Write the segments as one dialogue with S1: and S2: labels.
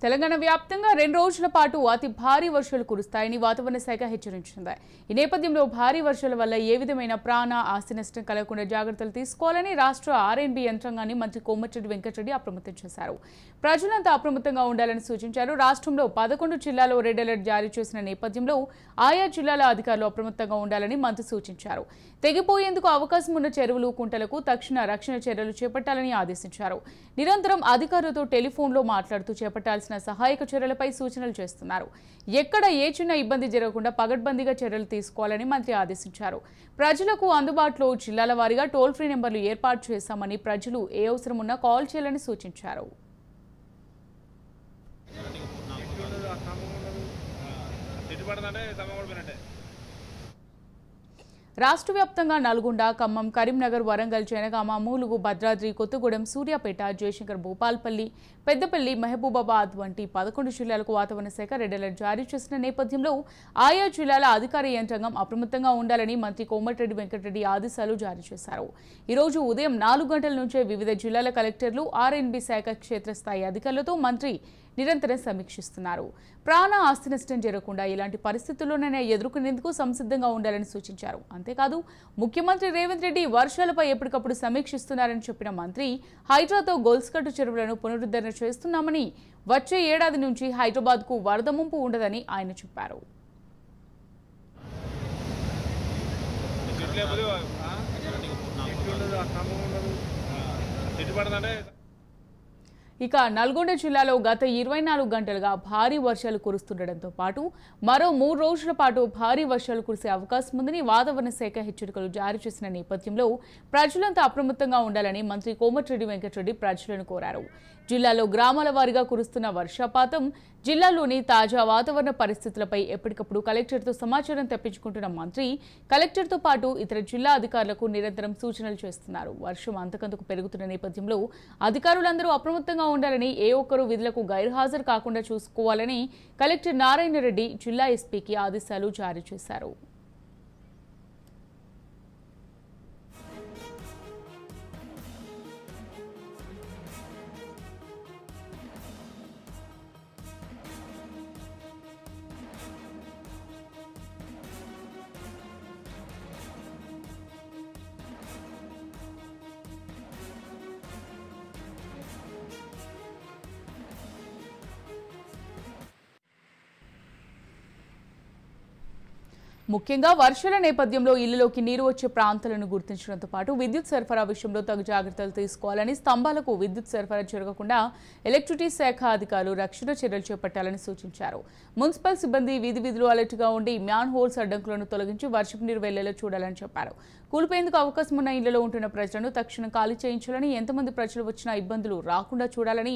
S1: తెలంగాణ వ్యాప్తంగా 2 రోజుల పాటు అతి భారీ వర్షాలు కురుస్తాయని వాతావరణ శాఖ హెచ్చరించింది. ఈ నేపథ్యంలో భారీ వర్షాల వల్ల ఏ విధమైన ప్రాణ ఆస్తి నష్టం కలగకుండా జాగ్రత్తలు తీసుకోవాలని రాష్ట్ర ఆర్ఎండ్బి యంత్రాంగాన్ని మంత్రి కోమటిరెడ్డి వెంకటరెడ్డి అప్రమత్తం చేశారు. ప్రజలంతా అప్రమత్తంగా ఉండాలని సూచించారు. రాష్ట్రంలో 11 జిల్లాల్లో రెడ్ అలర్ట్ జారీ చేసిన నేపథ్యంలో ఆయా జిల్లాల అధికారులు అప్రమత్తంగా ఉండాలని మంత్రి సూచించారు. తెగిపోయేందుకు అవకాశం ఉన్న చెరువులు, కుంటలకు తక్షణ రక్షణ చర్యలు చేపట్టాలని ఆదేశించారు. నిరంతరం అధికారులతో టెలిఫోన్లో మాట్లాడుతూ చేపట్టాల్సిన సహాయక చర్యలపై సూచనలు చేస్తున్నారు. ఎక్కడ ఏ చిన్న ఇబ్బంది జరగకుండా పగడ్బందీగా చర్యలు తీసుకోవాలని మంత్రి ఆదేశించారు. ప్రజలకు అందుబాటులో జిల్లాల వారీగా టోల్ ఫ్రీ నెంబర్లు ఏర్పాటు చేశామని ప్రజలు ఏ అవసరం ఉన్నా కాల్ చేయాలని సూచించారు. రాష్ట్ర వ్యాప్తంగా నల్గొండ, ఖమ్మం, కరీంనగర్, వరంగల్, జనగామ, ములుగు, భద్రాద్రి, కొత్తగూడెం, సూర్యాపేట, జయశంకర్, భూపాల్పల్లి, పెద్దపల్లి, మహబూబాబాద్ వంటి 11 జిల్లాలకు వాతావరణ శాఖ రెడ్ అలర్ట్ జారీ చేసిన నేపథ్యంలో ఆయా జిల్లాల అధికార యంత్రాంగం అప్రమత్తంగా ఉండాలని మంత్రి కోమటిరెడ్డి వెంకటరెడ్డి ఆదేశాలు జారీ చేశారు. ఈ రోజు ఉదయం 4 గంటల నుంచే వివిధ జిల్లాల కలెక్టర్లు, ఆర్ఎండ్బి శాఖ క్షేత్రస్థాయి అధికారులతో మంత్రి నిరంతరం సమీక్షిస్తున్నారు. ప్రాణ ఆస్తి నష్టం జరగకుండా ఇలాంటి పరిస్థితుల్లోనైనా ఎదుర్కొనేందుకు సంసిద్ధంగా ఉండాలని సూచించారు. అంతేకాదు ముఖ్యమంత్రి రేవంత్ రెడ్డి వర్షాలపై ఎప్పటికప్పుడు సమీక్షిస్తున్నారని చెప్పిన మంత్రి హైడ్రాతో గొలుసుకట్టు చెరువులను పునరుద్ధరణ చేస్తున్నామని, వచ్చే ఏడాది నుంచి హైదరాబాద్కు వరద ముంపు ఉండదని ఆయన చెప్పారు. ఇక నల్గొండ జిల్లాలో గత 24 గంటలుగా భారీ వర్షాలు కురుస్తుండటంతో పాటు మరో 3 రోజుల పాటు భారీ వర్షాలు కురిసే అవకాశం ఉందని వాతావరణ శాఖ హెచ్చరికలు జారీ చేసిన నేపథ్యంలో ప్రజలంతా అప్రమత్తంగా ఉండాలని మంత్రి కోమటిరెడ్డి వెంకటరెడ్డి ప్రజలను కోరారు. జిల్లాలో గ్రామాల వారీగా కురుస్తున్న వర్షపాతం, జిల్లాలోని తాజా వాతావరణ పరిస్థితులపై ఎప్పటికప్పుడు కలెక్టర్తో సమాచారం తెప్పించుకుంటున్న మంత్రి కలెక్టర్తో పాటు ఇతర జిల్లా అధికారులకు నిరంతరం సూచనలు చేస్తున్నారు. వర్షం అంతకంతకు పెరుగుతున్న నేపథ్యంలో అధికారులందరూ అప్రమత్తంగా ఉండాలని, ఏ ఒక్కరూ విధులకు గైర్హాజరు కాకుండా చూసుకోవాలని కలెక్టర్ నారాయణ రెడ్డి జిల్లా ఎస్పీకి ఆదేశాలు జారీ చేశారు. ముఖ్యంగా వర్షాల నేపథ్యంలో ఇళ్లలోకి నీరు వచ్చే ప్రాంతాలను గుర్తించడంతో పాటు విద్యుత్ సరఫరా విషయంలో తగు జాగ్రత్తలు తీసుకోవాలని, స్తంభాలకు విద్యుత్ సరఫరా జరగకుండా ఎలక్ట్రిసిటీ శాఖ అధికారులు రక్షణ చర్యలు చేపట్టాలని సూచించారు. మున్సిపల్ సిబ్బంది వీధులు అలర్ట్గా ఉండి మ్యాన్ హోల్స్ అడ్డంకులను తొలగించి వర్షపు నీరు వెళ్లేలా చూడాలని చెప్పారు. కూలిపోయేందుకు అవకాశం ఉన్న ఇళ్లలో ఉంటున్న ప్రజలను తక్షణం ఖాళీ చేయించాలని, ఎంతమంది ప్రజలు వచ్చినా ఇబ్బందులు రాకుండా చూడాలని,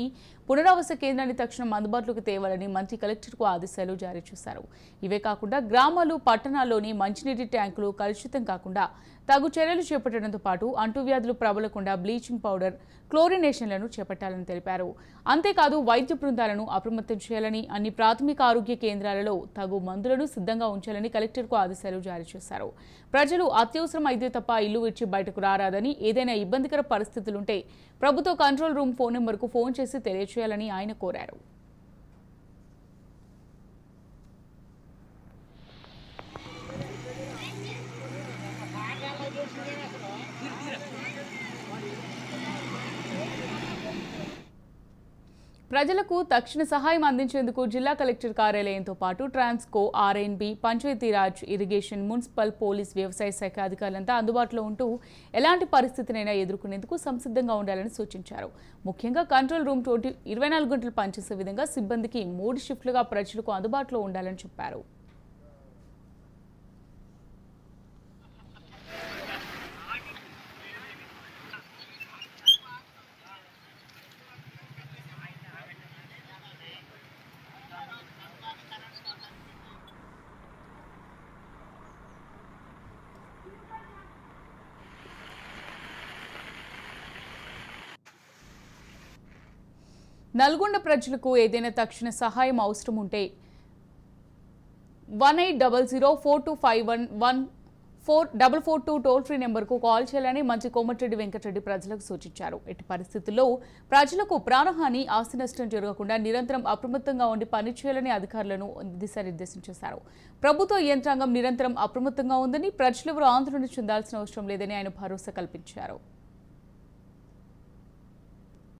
S1: పునరావాస కేంద్రాన్ని తక్షణం అందుబాటులోకి తేవాలని మంత్రి కలెక్టర్కు ఆదేశాలు జారీ చేశారు. ఇవే కాకుండా గ్రామాలు, పట్టణాల్లోని మంచినీటి ట్యాంకులు కలుషితం కాకుండా తగు చర్యలు చేపట్టడంతో పాటు అంటువ్యాధులు ప్రబలకుండా బ్లీచింగ్ పౌడర్, క్లోరినేషన్లను చేపట్టాలని తెలిపారు. అంతేకాదు వైద్య బృందాలను అప్రమత్తం చేయాలని, అన్ని ప్రాథమిక ఆరోగ్య కేంద్రాలలో తగు మందులను సిద్ధంగా ఉంచాలని కలెక్టర్కు ఆదేశాలు జారీ చేశారు. ప్రజలు అత్యవసరం అయితే తప్ప ఇల్లు విడిచి బయటకు రారాదని, ఏదైనా ఇబ్బందికర పరిస్థితులుంటే ప్రభుత్వ కంట్రోల్ రూమ్ ఫోన్ నెంబర్కు ఫోన్ చేసి తెలియజేయాలని ఆయన కోరారు. ప్రజలకు తక్షణ సహాయం అందించేందుకు జిల్లా కలెక్టర్ కార్యాలయంతో పాటు Transco, RNB, Panchayati Raj, irrigation, municipal, police, వ్యవసాయ శాఖ అధికారులంతా అందుబాటులో ఉంటూ ఎలాంటి పరిస్థితినైనా ఎదుర్కొనేందుకు సంసిద్ధంగా ఉండాలని సూచించారు. ముఖ్యంగా కంట్రోల్ రూమ్ 24 గంటలు పనిచేసే విధంగా సిబ్బందికి 3 షిఫ్ట్లుగా ప్రజలకు అందుబాటులో ఉండాలని చెప్పారు. నల్గొండ ప్రజలకు ఏదైనా తక్షణ సహాయం అవసరం ఉంటే 1800 4251 4442 టోల్ ఫ్రీ నెంబర్కు కాల్ చేయాలని మంచి కోమటిరెడ్డి వెంకటరెడ్డి ప్రజలకు సూచించారు. ఎట్టి పరిస్థితుల్లో ప్రజలకు ప్రాణహాని, ఆస్తి నష్టం జరగకుండా నిరంతరం అప్రమత్తంగా ఉండి పనిచేయాలని అధికారులను దిశానిర్దేశం చేశారు. ప్రభుత్వ యంత్రాంగం నిరంతరం అప్రమత్తంగా ఉందని, ప్రజలెవరూ ఆందోళన చెందాల్సిన అవసరం లేదని ఆయన భరోసా కల్పించారు.